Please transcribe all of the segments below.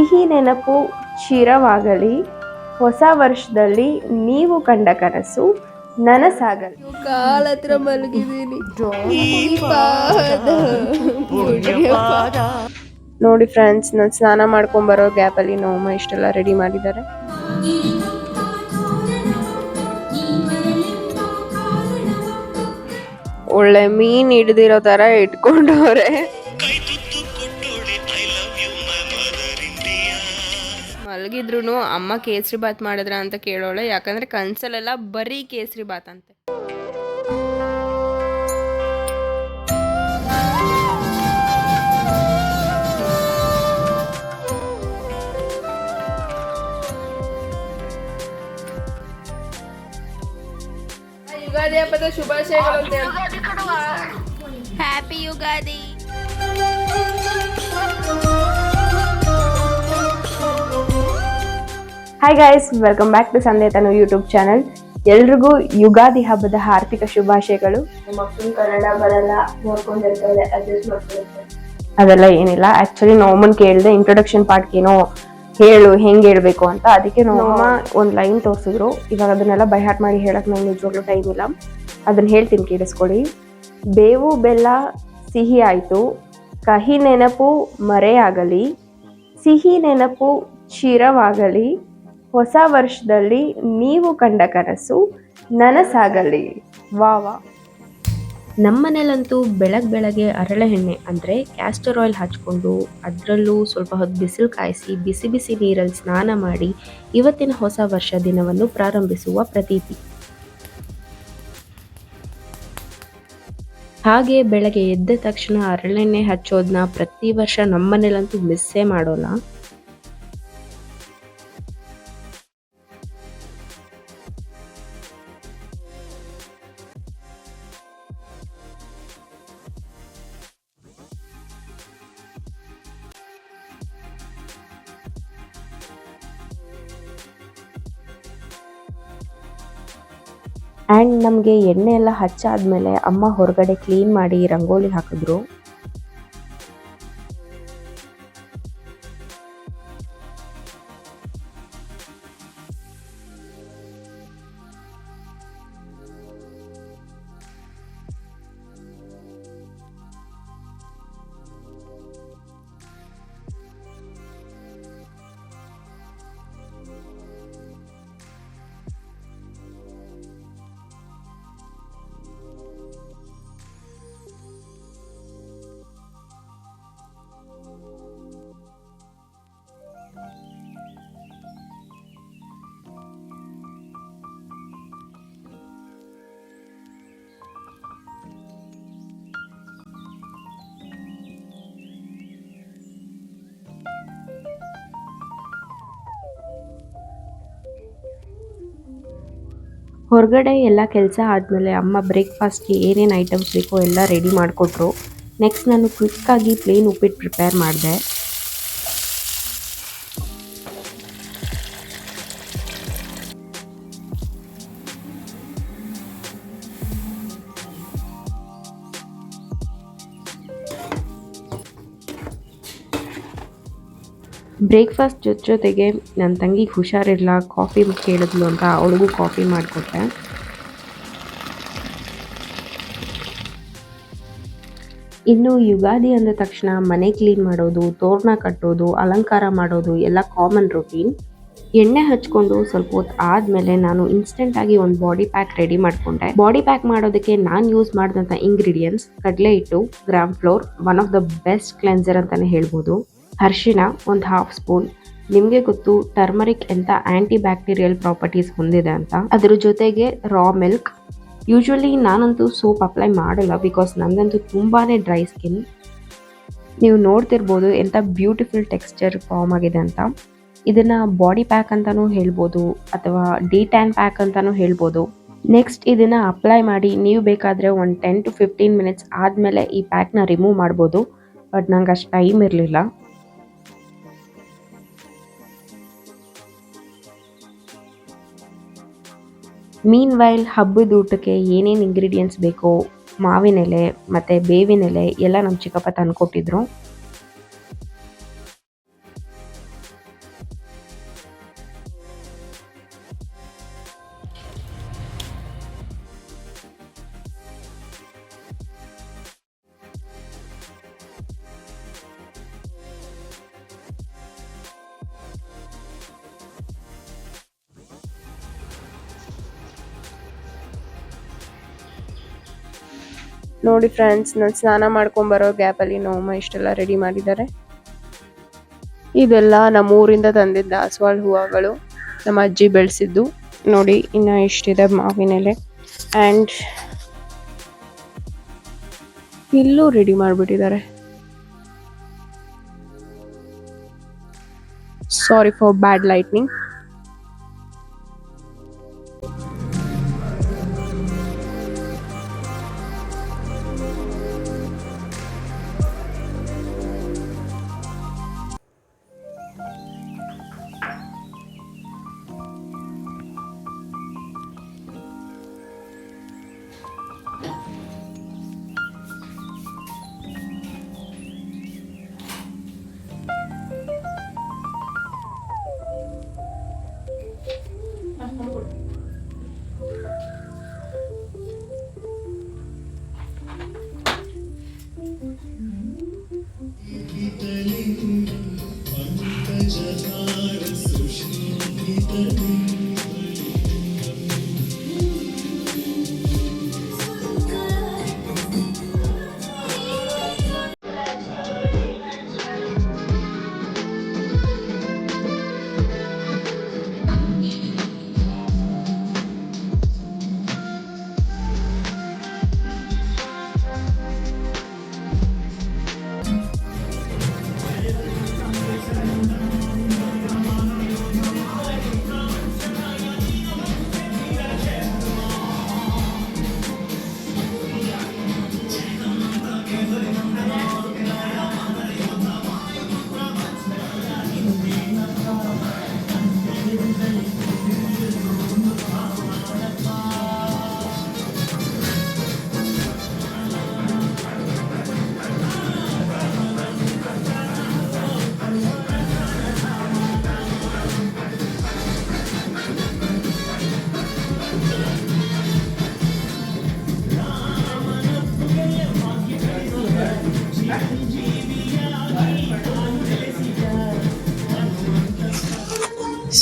ಸಿಹಿ ನೆನಪು ಚಿರವಾಗಲಿ, ಹೊಸ ವರ್ಷದಲ್ಲಿ ನೀವು ಕಂಡ ಕನಸು ನನಸಾಗಲಿ. ಕಾಲ ಹತ್ರ ಮಲಗಿದ್ದೀನಿ. ನೋಡಿ ಫ್ರೆಂಡ್ಸ್, ನಾನು ಸ್ನಾನ ಮಾಡ್ಕೊಂಬರೋ ಗ್ಯಾಪಲ್ಲಿ ನೋಮ್ಮ ಇಷ್ಟೆಲ್ಲ ರೆಡಿ ಮಾಡಿದ್ದಾರೆ. ಒಳ್ಳೆ ಮೀನ್ ಹಿಡ್ದಿರೋ ತರ ಇಟ್ಕೊಂಡವ್ರೆ. ಮಲಗಿದ್ರು ಅಮ್ಮ ಕೇಸರಿ ಬಾತ್ ಮಾಡಿದ್ರ ಅಂತ ಕೇಳೋಳೆ, ಯಾಕಂದ್ರೆ ಕನ್ಸಲ್ಲೆಲ್ಲ ಬರೀ ಕೇಸರಿ ಬಾತ್ ಅಂತೆ. ಯುಗಾದಿ ಹಬ್ಬದ ಶುಭಾಶಯಗಳು. Happy Ugadi. Hi guys, welcome back to Sandhya Tanu YouTube channel. ಎಲ್ರಿಗೂ ಯುಗಾದಿ ಹಬ್ಬದ ಹಾರ್ದಿಕ ಶುಭಾಶಯಗಳು. ಮಕ್ಕಳು ಕನ್ನಡ ಬರಲ್ಲ, ನೋಡ್ಕೊಂಡಿರ್ತಾರೆ, ಅಡ್ಜಸ್ಟ್ ಮಾಡ್ಕೊಂಡಿರ್ತಾರೆ. ಅದೆಲ್ಲ ಏನಿಲ್ಲ. ಆಕ್ಚುಲಿ ನೋಮನ್ ಕೇಳಿದೆ ಇಂಟ್ರೊಡಕ್ಷನ್ ಪಾರ್ಟ್ ಏನೋ ಹೇಳು, ಹೆಂಗೆ ಹೇಳ್ಬೇಕು ಅಂತ. ಅದಕ್ಕೆ ನೋಮ ಒಂದು ಲೈನ್ ತೋರಿಸಿದ್ರು. ಇವಾಗ ಅದನ್ನೆಲ್ಲ ಬೈ ಹಾರ್ಟ್ ಮಾಡಿ ಹೇಳಕ್ ನಂಗೆ ನಿಜವಾಗ್ಲೂ ಟೈಮ್ ಇಲ್ಲ. ಅದನ್ನ ಹೇಳ್ತೀನಿ, ಕೇಳಿಸ್ಕೊಳ್ಳಿ. ಬೇವು ಬೆಲ್ಲ ಸಿಹಿ ಆಯ್ತು, ಕಹಿ ನೆನಪು ಮರೆಯಾಗಲಿ, ಸಿಹಿ ನೆನಪು ಚಿರವಾಗಲಿ, ಹೊಸ ವರ್ಷದಲ್ಲಿ ನೀವು ಕಂಡ ಕನಸು ನನಸಾಗಲಿ. ವಾ. ನಮ್ಮನೇಲಂತೂ ಬೆಳಗ್ಗೆ ಅರಳೆ ಎಣ್ಣೆ ಅಂದರೆ ಕ್ಯಾಸ್ಟರ್ ಆಯಿಲ್ ಹಚ್ಕೊಂಡು ಅದರಲ್ಲೂ ಸ್ವಲ್ಪ ಹೊತ್ತು ಬಿಸಿಲು ಕಾಯಿಸಿ ಬಿಸಿ ಬಿಸಿ ನೀರಲ್ಲಿ ಸ್ನಾನ ಮಾಡಿ ಇವತ್ತಿನ ಹೊಸ ವರ್ಷ ದಿನವನ್ನು ಪ್ರಾರಂಭಿಸುವ ಪ್ರತೀತಿ. ಹಾಗೆ ಬೆಳಗ್ಗೆ ಎದ್ದ ತಕ್ಷಣ ಹರಳೆಣ್ಣೆ ಹಚ್ಚೋದನ್ನ ಪ್ರತಿ ವರ್ಷ ನಮ್ಮನೇಲಂತೂ ಮಿಸ್ಸೇ ಮಾಡೋಲ್ಲ. ಆ್ಯಂಡ್ ನಮಗೆ ಎಣ್ಣೆ ಎಲ್ಲ ಹಚ್ಚಾದ್ಮೇಲೆ ಅಮ್ಮ ಹೊರಗಡೆ ಕ್ಲೀನ್ ಮಾಡಿ ರಂಗೋಲಿ ಹಾಕಿದ್ರು. ಹೊರಗಡೆ ಎಲ್ಲ ಕೆಲಸ ಆದಮೇಲೆ ಅಮ್ಮ ಬ್ರೇಕ್ಫಾಸ್ಟ್ಗೆ ಏನೇನು ಐಟಮ್ಸ್ ಬೇಕೋ ಎಲ್ಲ ರೆಡಿ ಮಾಡಿಕೊಟ್ರು. ನೆಕ್ಸ್ಟ್ ನಾನು ಕ್ವಿಕ್ಕಾಗಿ ಪ್ಲೇನ್ ಉಪ್ಪಿಟ್ಟು ಪ್ರಿಪೇರ್ ಮಾಡಿದೆ. ಬ್ರೇಕ್ಫಾಸ್ಟ್ ಜೊತೆಗೆ ನನ್ನ ತಂಗಿಗೆ ಹುಷಾರಿರಲ್ಲ, ಕಾಫಿ ಕೇಳಿದ್ಲು ಅಂತ ಅವಳಿಗೂ ಕಾಫಿ ಮಾಡಿಕೊಟ್ಟೆ. ಇನ್ನು ಯುಗಾದಿ ಅಂದ ತಕ್ಷಣ ಮನೆ ಕ್ಲೀನ್ ಮಾಡೋದು, ತೋರಣ ಕಟ್ಟೋದು, ಅಲಂಕಾರ ಮಾಡೋದು ಎಲ್ಲ ಕಾಮನ್ ರೂಟೀನ್. ಎಣ್ಣೆ ಹಚ್ಕೊಂಡು ಸ್ವಲ್ಪ ಹೊತ್ತು ಆದಮೇಲೆ ನಾನು ಇನ್ಸ್ಟೆಂಟಾಗಿ ಒಂದು ಬಾಡಿ ಪ್ಯಾಕ್ ರೆಡಿ ಮಾಡಿಕೊಂಡೆ. ಬಾಡಿ ಪ್ಯಾಕ್ ಮಾಡೋದಕ್ಕೆ ನಾನು ಯೂಸ್ ಮಾಡಿದಂಥ ಇಂಗ್ರೀಡಿಯೆಂಟ್ಸ್: ಕಡಲೆ ಹಿಟ್ಟು, gram flour, one of the best cleanser ಅಂತಲೇ ಹೇಳ್ಬೋದು, ಅರಿಶಿನ ಒಂದು 1/2 ಸ್ಪೂನ್. ನಿಮಗೆ ಗೊತ್ತು ಟರ್ಮರಿಕ್ ಎಂಥ ಆ್ಯಂಟಿ ಬ್ಯಾಕ್ಟೀರಿಯಲ್ ಪ್ರಾಪರ್ಟೀಸ್ ಹೊಂದಿದೆ ಅಂತ. ಅದ್ರ ಜೊತೆಗೆ ರಾ ಮಿಲ್ಕ್. ಯೂಶ್ವಲಿ ನಾನಂತೂ ಸೋಪ್ ಅಪ್ಲೈ ಮಾಡಲ್ಲ, ಬಿಕಾಸ್ ನಂದಂತೂ ತುಂಬಾ ಡ್ರೈ ಸ್ಕಿನ್. ನೀವು ನೋಡ್ತಿರ್ಬೋದು ಎಂಥ ಬ್ಯೂಟಿಫುಲ್ ಟೆಕ್ಸ್ಚರ್ ಫಾರ್ಮ್ ಆಗಿದೆ ಅಂತ. ಇದನ್ನು ಬಾಡಿ ಪ್ಯಾಕ್ ಅಂತಲೂ ಹೇಳ್ಬೋದು ಅಥವಾ ಡಿ-ಟ್ಯಾನ್ ಪ್ಯಾಕ್ ಅಂತಲೂ ಹೇಳ್ಬೋದು. ನೆಕ್ಸ್ಟ್ ಇದನ್ನು ಅಪ್ಲೈ ಮಾಡಿ ನೀವು ಬೇಕಾದರೆ ಒಂದು 10 to 15 ಮಿನಿಟ್ಸ್ ಆದಮೇಲೆ ಈ ಪ್ಯಾಕ್ನ ರಿಮೂವ್ ಮಾಡ್ಬೋದು. ಬಟ್ ನಂಗೆ ಅಷ್ಟು ಟೈಮ್ ಇರಲಿಲ್ಲ. ಮೀನ್ ವೈಲ್ ಹಬ್ಬದ ಊಟಕ್ಕೆ ಏನೇನು ಇಂಗ್ರೀಡಿಯೆಂಟ್ಸ್ ಬೇಕೋ, ಮಾವಿನೆಲೆ ಮತ್ತು ಬೇವಿನೆಲೆ ಎಲ್ಲ ನಮ್ಮ ಚಿಕ್ಕಪ್ಪ ತಂದುಕೊಟ್ಟಿದ್ರು. ನೋಡಿ ಫ್ರೆಂಡ್ಸ್, ನಾನು ಸ್ನಾನ ಮಾಡ್ಕೊಂಬರೋ ಗ್ಯಾಪಲ್ಲಿ ನಮ್ಮಮ್ಮ ಇಷ್ಟೆಲ್ಲ ರೆಡಿ ಮಾಡಿದ್ದಾರೆ. ಇದೆಲ್ಲ ನಮ್ಮ ಊರಿಂದ ತಂದಿದ್ದ ದಾಸವಾಳ ಹೂವುಗಳು, ನಮ್ಮ ಅಜ್ಜಿ ಬೆಳೆಸಿದ್ದು. ನೋಡಿ ಇನ್ನು ಎಷ್ಟಿದೆ ಮಾವಿನ ಎಲೆ. ಆ್ಯಂಡ್ ಇಲ್ಲೂ ರೆಡಿ ಮಾಡಿಬಿಟ್ಟಿದ್ದಾರೆ. Sorry for bad lightning.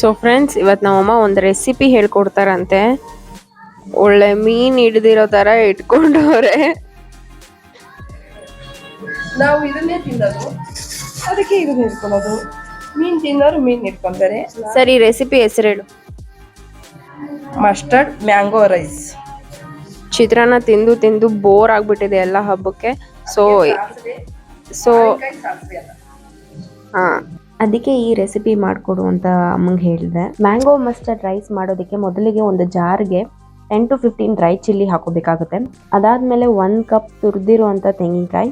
So friends, ಇವತ್ತು ನಮ್ಮಮ್ಮ ಒಂದು ರೆಸಿಪಿ ಹೇಳ್ಕೊಡ್ತಾರಂತೆ. ಒಳ್ಳೆ ಮೀನ್ ಹಿಡ್ದಿರೋ ತರ ಇಟ್ಕೊಂಡವ್ರೆ. ನಾವು ಇದನ್ನೇ ತಿನ್ನೋದು, ಅದಕ್ಕೆ ಇದನ್ನ ಇಟ್ಕೊಳ್ಳೋದು. ಮೀನ್ ತಿನ್ನೋರು ಮೀನ್ ಇಟ್ಕೊಂತಾರೆ. ಸರಿ, ರೆಸಿಪಿ ಹೆಸರು ಹೇಳು. Mustard mango rice. ಚಿತ್ರಾನ್ನ ತಿಂದು ತಿಂದು ಬೋರ್ ಆಗ್ಬಿಟ್ಟಿದೆ ಎಲ್ಲ ಹಬ್ಬಕ್ಕೆ. ಸೊ ಹಾ, ಅದಕ್ಕೆ ಈ ರೆಸಿಪಿ ಮಾಡಿಕೊಡು ಅಂತ ಅಮ್ಮಂಗೆ ಹೇಳಿದೆ. ಮ್ಯಾಂಗೋ ಮಸ್ಟರ್ಡ್ ರೈಸ್ ಮಾಡೋದಕ್ಕೆ ಮೊದಲಿಗೆ ಒಂದು ಜಾರ್ಗೆ 10 to 15 ಡ್ರೈ ಚಿಲ್ಲಿ ಹಾಕೋಬೇಕಾಗುತ್ತೆ. ಅದಾದಮೇಲೆ 1 ಕಪ್ ತುರಿದಿರುವಂಥ ತೆಂಗಿನಕಾಯಿ,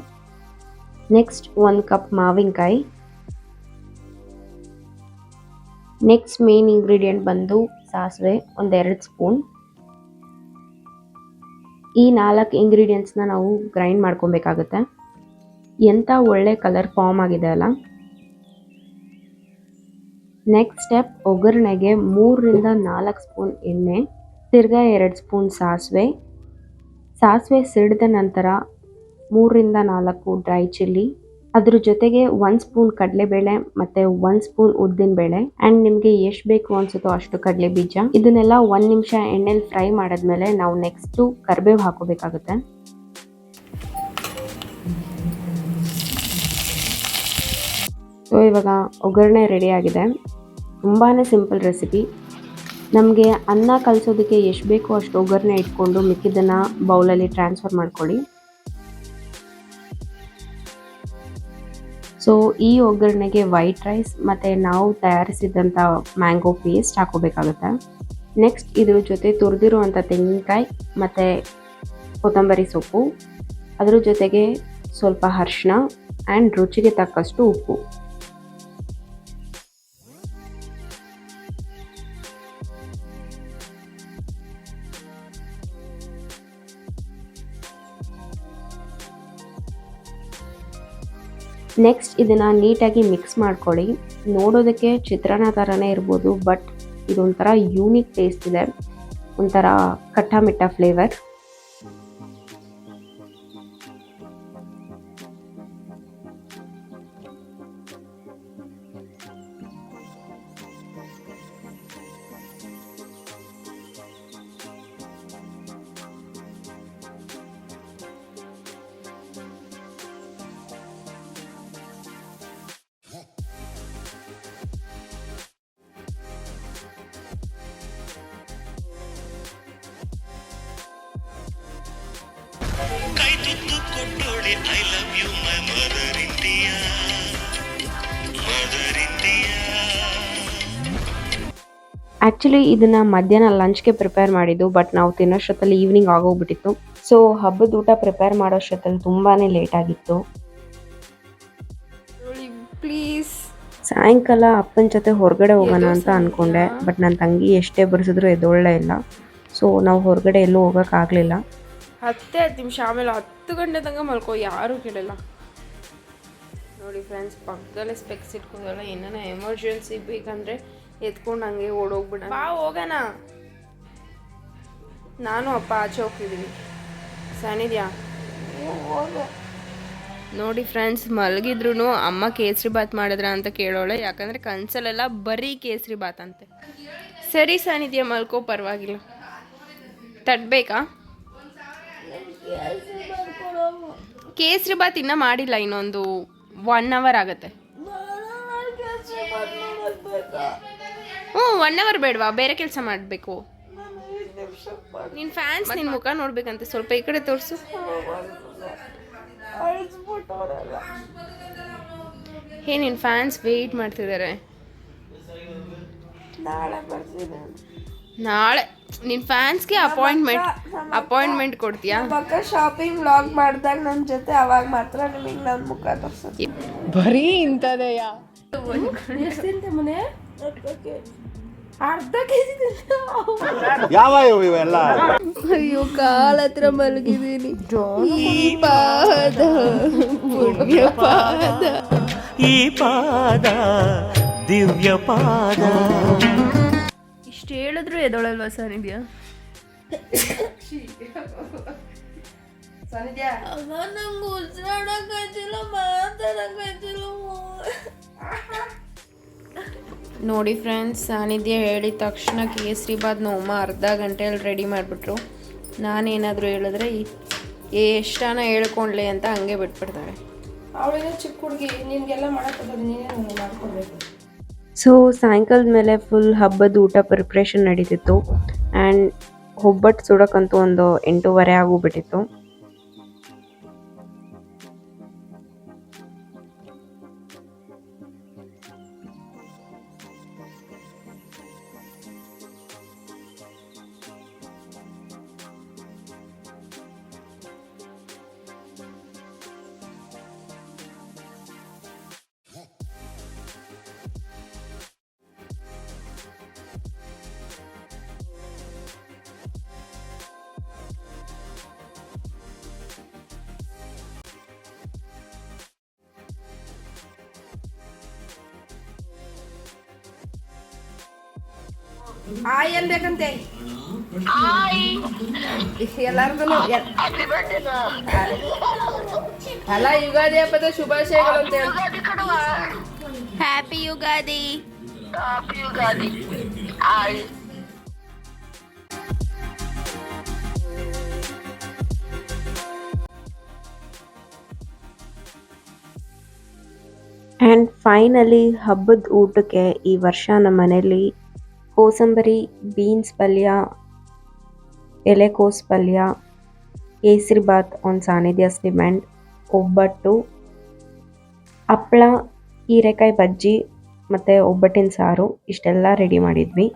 ನೆಕ್ಸ್ಟ್ 1 ಕಪ್ ಮಾವಿನಕಾಯಿ, ನೆಕ್ಸ್ಟ್ ಮೇನ್ ಇಂಗ್ರೀಡಿಯೆಂಟ್ ಬಂದು ಸಾಸಿವೆ 1-2 ಸ್ಪೂನ್. ಈ 4 ಇಂಗ್ರೀಡಿಯೆಂಟ್ಸ್ನ ನಾವು ಗ್ರೈಂಡ್ ಮಾಡ್ಕೊಬೇಕಾಗುತ್ತೆ. ಎಂಥ ಒಳ್ಳೆ ಕಲರ್ ಫಾರ್ಮ್ ಆಗಿದೆ ಅಲ್ಲ. ನೆಕ್ಸ್ಟ್ ಸ್ಟೆಪ್, ಒಗ್ಗರಣೆಗೆ 3-4 ಸ್ಪೂನ್ ಎಣ್ಣೆ, ತಿರ್ಗಾ 2 ಸ್ಪೂನ್ ಸಾಸಿವೆ ಸಿಡಿದ ನಂತರ 3-4 ಡ್ರೈ ಚಿಲ್ಲಿ, ಅದ್ರ ಜೊತೆಗೆ 1 ಸ್ಪೂನ್ ಕಡಲೆಬೇಳೆ ಮತ್ತು 1 ಸ್ಪೂನ್ ಉದ್ದಿನಬೇಳೆ ಆ್ಯಂಡ್ ನಿಮಗೆ ಎಷ್ಟು ಬೇಕು ಅನಿಸುತ್ತೋ ಅಷ್ಟು ಕಡಲೆ ಬೀಜ. ಇದನ್ನೆಲ್ಲ 1 ನಿಮಿಷ ಎಣ್ಣೆಲಿ ಫ್ರೈ ಮಾಡಿದ್ಮೇಲೆ ನಾವು ನೆಕ್ಸ್ಟು ಕರಿಬೇವು ಹಾಕೋಬೇಕಾಗುತ್ತೆ. ಸೊ ಇವಾಗ ಒಗ್ಗರಣೆ ರೆಡಿ ಆಗಿದೆ. ತುಂಬಾ ಸಿಂಪಲ್ ರೆಸಿಪಿ. ನಮಗೆ ಅನ್ನ ಕಲಸೋದಕ್ಕೆ ಎಷ್ಟು ಬೇಕೋ ಅಷ್ಟು ಒಗ್ಗರಣೆ ಇಟ್ಕೊಂಡು ಮಿಕ್ಕಿದ್ದನ್ನು ಬೌಲಲ್ಲಿ ಟ್ರಾನ್ಸ್ಫರ್ ಮಾಡ್ಕೊಳ್ಳಿ. ಸೊ ಈ ಒಗ್ಗರಣೆಗೆ ವೈಟ್ ರೈಸ್ ಮತ್ತು ನಾವು ತಯಾರಿಸಿದಂಥ ಮ್ಯಾಂಗೋ ಪೇಸ್ಟ್ ಹಾಕೋಬೇಕಾಗುತ್ತೆ. ನೆಕ್ಸ್ಟ್ ಇದ್ರ ಜೊತೆ ತುರಿದಿರುವಂಥ ತೆಂಗಿನಕಾಯಿ ಮತ್ತು ಕೊತ್ತಂಬರಿ ಸೊಪ್ಪು, ಅದ್ರ ಜೊತೆಗೆ ಸ್ವಲ್ಪ ಅರಿಶಿನ ಆ್ಯಂಡ್ ರುಚಿಗೆ ತಕ್ಕಷ್ಟು ಉಪ್ಪು. ನೆಕ್ಸ್ಟ್ ಇದನ್ನು ನೀಟಾಗಿ ಮಿಕ್ಸ್ ಮಾಡ್ಕೊಳ್ಳಿ. ನೋಡೋದಕ್ಕೆ ಚಿತ್ರಾನ್ನ ಥರನೇ ಇರ್ಬೋದು, ಬಟ್ ಇದೊಂಥರ ಯೂನಿಕ್ ಟೇಸ್ಟ್ ಇದೆ, ಒಂಥರ ಖಟ್ಟ ಮಿಟ್ಟ ಫ್ಲೇವರ್. ಆ್ಯಕ್ಚುಲಿ ಇದನ್ನು ಮಧ್ಯಾಹ್ನ ಲಂಚ್ಗೆ ಪ್ರಿಪೇರ್ ಮಾಡಿದ್ದು, ಬಟ್ ನಾವು ತಿನ್ನೋಷ್ಟೊತ್ತಲ್ಲಿ ಈವ್ನಿಂಗ್ ಆಗೋಗ್ಬಿಟ್ಟಿತ್ತು. ಸೊ ಹಬ್ಬದ ಊಟ ಪ್ರಿಪೇರ್ ಮಾಡೋಷ್ಟೊತ್ತಲ್ಲಿ ತುಂಬಾ ಲೇಟ್ ಆಗಿತ್ತು. ಪ್ಲೀಸ್. ಸಾಯಂಕಾಲ ಅಪ್ಪನ ಜೊತೆ ಹೊರಗಡೆ ಹೋಗೋಣ ಅಂತ ಅಂದ್ಕೊಂಡೆ, ಬಟ್ ನನ್ನ ತಂಗಿ ಎಷ್ಟೇ ಬರೆಸಿದ್ರು ಎದ್ದೊಳ್ಳೆ ಇಲ್ಲ. ಸೊ ನಾವು ಹೊರಗಡೆ ಎಲ್ಲೂ ಹೋಗೋಕ್ಕಾಗಲಿಲ್ಲ. 10 ನಿಮಿಷ ಆಮೇಲೆ 10 ಗಂಟೆ ತನಕ ಮಲ್ಕೋ, ಯಾರೂ ಕೇಳಲ್ಲ. ನೋಡಿ ಫ್ರೆಂಡ್ಸ್, ಪಕ್ಕದಲ್ಲೇ ಸ್ಪೆಕ್ಸ್ ಇಟ್ಕೊಂಡಲ್ಲ, ಏನಾನ ಎಮರ್ಜೆನ್ಸಿ ಬೇಕಂದರೆ ಎತ್ಕೊಂಡು ಹಂಗೆ ಓಡೋಗ್ಬಿಡ. ಬಾ ಹೋಗೋಣ. ನಾನು ಅಪ್ಪ ಆಚೆ ಹೋಗ್ತಿದ್ದೀನಿ. ಸಾನಿದ್ಯಾ ನೋಡಿ ಫ್ರೆಂಡ್ಸ್, ಮಲಗಿದ್ರು ಅಮ್ಮ ಕೇಸರಿ ಬಾತ್ ಮಾಡಿದ್ರ ಅಂತ ಕೇಳೋಳೆ, ಯಾಕಂದರೆ ಕನ್ಸಲ್ಲೆಲ್ಲ ಬರೀ ಕೇಸರಿ ಬಾತ್ ಅಂತೆ. ಸರಿ ಸಾನಿದ್ಯಾ, ಮಲ್ಕೋ, ಪರವಾಗಿಲ್ಲ. ತಟ್ಬೇಕಾ? ಕೇಸರಿ ಬಾತ್ ಇನ್ನೂ ಮಾಡಿಲ್ಲ, ಇನ್ನೊಂದು 1 ಅವರ್ ಆಗುತ್ತೆ. 1 ಅವರ್ ಬೇಡವಾ? ಬೇರೆ ಕೆಲಸ ಮಾಡಬೇಕು. ನಿನ್ನ ಫ್ಯಾನ್ಸ್ ನಿನ್ನ ಮುಖ ನೋಡ್ಬೇಕಂತೆ, ಸ್ವಲ್ಪ ಈ ಕಡೆ ತೋರಿಸು. ನಿನ್ನ ಫ್ಯಾನ್ಸ್ ವೆಯ್ಟ್ ಮಾಡ್ತಿದ್ದಾರೆ. ನಾಳೆ ನಿನ್ನ ಫ್ಯಾನ್ಸ್ಗೆ ಅಪಾಯಿಂಟ್ಮೆಂಟ್ ಕೊಡ್ತೀಯಾ? ಶಾಪಿಂಗ್ ವ್ಲಾಗ್ ಮಾಡಿದಾಗ ನನ್ನ ಜೊತೆ ಅವಾಗ ಮಾತ್ರ ನಿಮಗೆ ನನ್ನ ಮುಖ ತೋರಿಸೋದು. ಬರೀ ಇಂಥದೆಯಾ? ಮನೆ ಅರ್ಧ ಕೆಜಿ ಯಾವ ಇವೆಲ್ಲ? ಅಯ್ಯೋ, ಕಾಲ ಹತ್ರ ಮಲಗಿದ್ದೀನಿ. ಪಾದ ಪುಣ್ಯ ಪಾದ, ಈ ಪಾದ ದಿವ್ಯ ಪಾದ. ಇಷ್ಟು ಹೇಳಿದ್ರು ಎದೊಳಲ್ವಾ ಸಾನಿದ್ಯಾ? ಸಾನಿದ್ಯಾ, ನಂಗೆ ಉಸಿರಾಡಕ್ಕಾಯ್ತಿಲ್ಲ, ಮಾತಾಡಕ್ಕಾಯ್ತಿಲ್ಲ. ನೋಡಿ ಫ್ರೆಂಡ್ಸ್, ಸಾನಿಧ್ಯ ಹೇಳಿದ ತಕ್ಷಣ ಕೇಸರಿ ಬಾತ್ ನಮ್ಮ ಅರ್ಧ ಗಂಟೆಯಲ್ಲಿ ರೆಡಿ ಮಾಡಿಬಿಟ್ರು. ನಾನೇನಾದರೂ ಹೇಳಿದ್ರೆ ಎಷ್ಟಾನ ಹೇಳ್ಕೊಂಡ್ಲಿ ಅಂತ ಹಂಗೆ ಬಿಟ್ಬಿಡ್ತಾರೆ. ಅವಳಿಗೆ ಚಿಕ್ಕ ಹುಡುಗಿ, ನಿನಗೆಲ್ಲ ಮಾಡೋಕ್ಕಾಗೋದು, ನೀನೇ ನನಗೆ ಮಾಡ್ಕೊಡ್ಬೇಕು. ಸೊ ಸಾಯಂಕಾಲದ ಮೇಲೆ ಫುಲ್ ಹಬ್ಬದ ಊಟ ಪ್ರಿಪ್ರೇಷನ್ ನಡೀತಿತ್ತು. ಆ್ಯಂಡ್ ಒಬ್ಬಟ್ಟು ಸುಡೋಕ್ಕಂತೂ ಒಂದು 8:30 ಆಗೋಗ್ಬಿಟ್ಟಿತ್ತು. ಹಾಯ್ ಅನ್ಬೇಕಂತೆ ಎಲ್ಲಾರ್ಗು. ಅಲ್ಲ, ಯುಗಾದಿ ಹಬ್ಬದ ಶುಭಾಶಯಗಳು ಅಂತ ಹೇಳಿ. ಹ್ಯಾಪಿ ಯುಗಾದಿ. ಆ್ಯಂಡ್ ಫೈನಲಿ ಹಬ್ಬದ ಊಟಕ್ಕೆ ಈ ವರ್ಷ ನಮ್ಮ ಮನೇಲಿ ಕೋಸಂಬರಿ, ಬೀನ್ಸ್ ಪಲ್ಯ, ಎಲೆಕೋಸು ಪಲ್ಯ, ಕೇಸರಿ ಬಾತ್ ಆನ್ ಸಾನಿಧ್ಯಾಸ್ ಡಿಮ್ಯಾಂಡ್, ಒಬ್ಬಟ್ಟು, ಹಪ್ಪಳ, ಹೀರೆಕಾಯಿ ಬಜ್ಜಿ ಮತ್ತು ಒಬ್ಬಟ್ಟಿನ ಸಾರು, ಇಷ್ಟೆಲ್ಲ ರೆಡಿ ಮಾಡಿದ್ವಿ.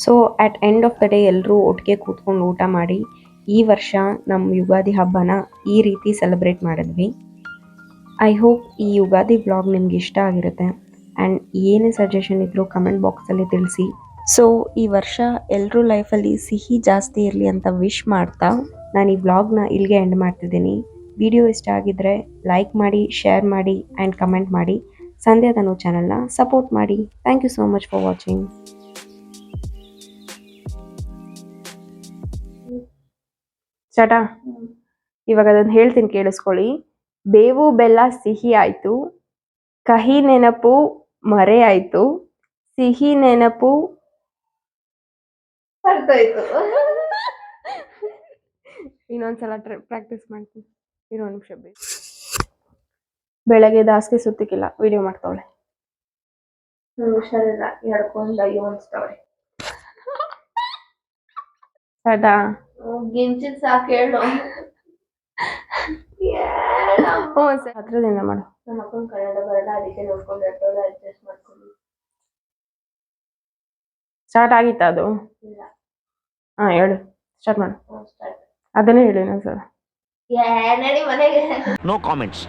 So at end of the day ಎಲ್ಲರೂ ಒಟ್ಟಿಗೆ ಕೂತ್ಕೊಂಡು ಊಟ ಮಾಡಿ ಈ ವರ್ಷ ನಮ್ಮ ಯುಗಾದಿ ಹಬ್ಬನ ಈ ರೀತಿ ಸೆಲೆಬ್ರೇಟ್ ಮಾಡಿದ್ವಿ. ಐ ಹೋಪ್ ಈ ಯುಗಾದಿ ವ್ಲಾಗ್ ನಿಮ್ಗೆ ಇಷ್ಟ ಆಗಿರುತ್ತೆ. ಆ್ಯಂಡ್ ಏನೇ ಸಜೆಷನ್ ಇದ್ದರೂ ಕಮೆಂಟ್ ಬಾಕ್ಸಲ್ಲಿ ತಿಳಿಸಿ. ಸೊ ಈ ವರ್ಷ ಎಲ್ಲರೂ ಲೈಫಲ್ಲಿ ಸಿಹಿ ಜಾಸ್ತಿ ಇರಲಿ ಅಂತ ವಿಶ್ ಮಾಡ್ತಾ ನಾನು ಈ ವ್ಲಾಗ್ನ ಇಲ್ಲಿಗೆ ಎಂಡ್ ಮಾಡ್ತಿದ್ದೀನಿ. ವಿಡಿಯೋ ಇಷ್ಟ ಆಗಿದ್ದರೆ ಲೈಕ್ ಮಾಡಿ, ಶೇರ್ ಮಾಡಿ ಆ್ಯಂಡ್ ಕಮೆಂಟ್ ಮಾಡಿ. ಸಂಧ್ಯಾ ತನು ಚಾನಲ್ನ ಸಪೋರ್ಟ್ ಮಾಡಿ. Thank you so much for watching. ಚಟ ಇವಾಗ ಅದನ್ನು ಹೇಳ್ತೀನಿ, ಕೇಳಿಸ್ಕೊಳ್ಳಿ. ಬೇವು ಬೆಲ್ಲ ಸಿಹಿ ಆಯಿತು, ಕಹಿ ನೆನಪು ಮರೆ ಆಯಿತು, ಸಿಹಿ ನೆನಪು ಅರ್ಥಾಯ್ತು. ಇನ್ನೊಂದ್ಸಲ ಪ್ರಾಕ್ಟೀಸ್ ಮಾಡ್ತೀನಿ. ಇನ್ನೊಂದು ನಿಮಿಷ ಬೇಕು. ಬೆಳಗ್ಗೆ ದಾಸಿಗೆ ಸುತ್ತಿಕ್ಕಿಲ್ಲ, ವಿಡಿಯೋ ಮಾಡ್ತಾವಳೆ. ಹುಷಾರಿಲ್ಲ, ಎಡ್ಕೊಂಡು ಅಯ್ಯೋ ಅನ್ಸ್ತಾವ್ರೆ. ಸದಾ ಗಿಂಚಿದ್ ಸಾಕು ಹೇಳು. ಹ್ಞೂ ಸರ್ ಹತ್ರದಿಂದ ಮಾಡು. ನಮ್ಮ ಅಕ್ಕನ ಕನ್ನಡ ಬರಲ್ಲ, ಅದಕ್ಕೆ ನೋಡ್ಕೊಂಡು ಅಡ್ಜಸ್ಟ್ ಮಾಡ್ಕೊಂಡು. ಸ್ಟಾರ್ಟ್ ಆಗಿತ್ತಾ ಅದು? ಇಲ್ಲ. ಹಾಂ ಹೇಳು, ಸ್ಟಾರ್ಟ್ ಮಾಡು. ಸ್ಟಾರ್ಟ್. ಅದನ್ನೇ ಹೇಳಿ ಸರ್. ನಡಿ ಮನೆಗೆ. No comments.